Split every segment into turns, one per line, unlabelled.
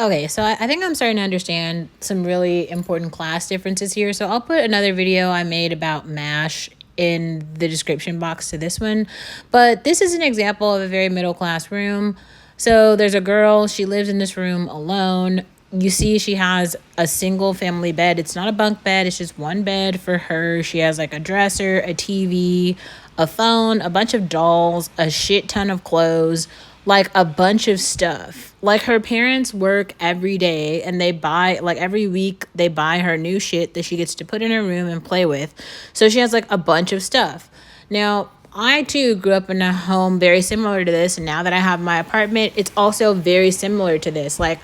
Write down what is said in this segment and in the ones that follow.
Okay, so I think I'm starting to understand some really important class differences here. So I'll put another video I made about MASH in the description box to this one. But this is an example of a very middle class room. So there's a girl, she lives in this room alone. You see, she has a single family bed. It's not a bunk bed, it's just one bed for her. She has like a dresser, a TV, a phone, a bunch of dolls, a shit ton of clothes, like a bunch of stuff. Like her parents work every day and they buy, like every week, they buy her new shit that she gets to put in her room and play with. So she has like a bunch of stuff. Now, I too grew up in a home very similar to this. And now that I have my apartment, it's also very similar to this. Like,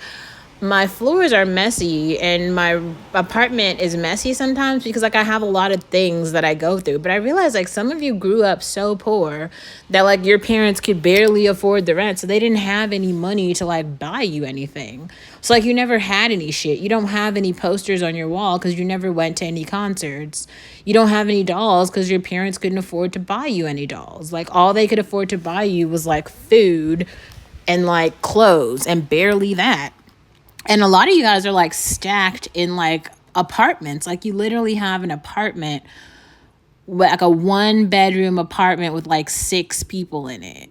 my floors are messy and my apartment is messy sometimes because like I have a lot of things that I go through. But I realize like some of you grew up so poor that like your parents could barely afford the rent, so they didn't have any money to like buy you anything. So like you never had any shit. You don't have any posters on your wall because you never went to any concerts. You don't have any dolls because your parents couldn't afford to buy you any dolls. Like all they could afford to buy you was like food and like clothes, and barely that. And a lot of you guys are like stacked in like apartments. Like you literally have an apartment, like a 1 bedroom apartment with like 6 people in it.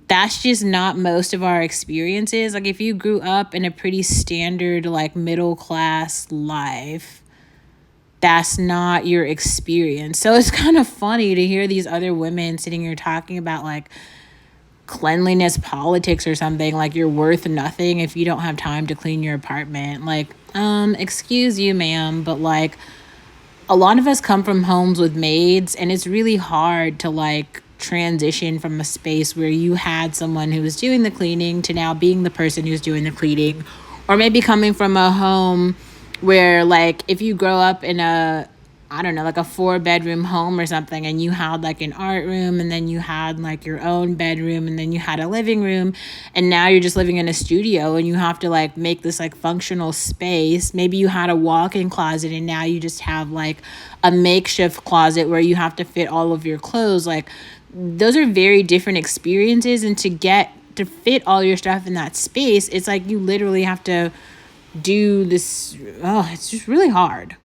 That's just not most of our experiences. Like if you grew up in a pretty standard like middle class life, that's not your experience. So it's kind of funny to hear these other women sitting here talking about like cleanliness politics or something, like you're worth nothing if you don't have time to clean your apartment. Like, excuse you, ma'am, but like a lot of us come from homes with maids, and it's really hard to like transition from a space where you had someone who was doing the cleaning to now being the person who's doing the cleaning. Or maybe coming from a home where like if you grow up in a, I don't know, like a 4 bedroom home or something, and you had like an art room, and then you had like your own bedroom, and then you had a living room, and now you're just living in a studio and you have to like make this like functional space. Maybe you had a walk-in closet and now you just have like a makeshift closet where you have to fit all of your clothes. Like those are very different experiences, and to fit all your stuff in that space, it's like you literally have to do this. Oh, it's just really hard.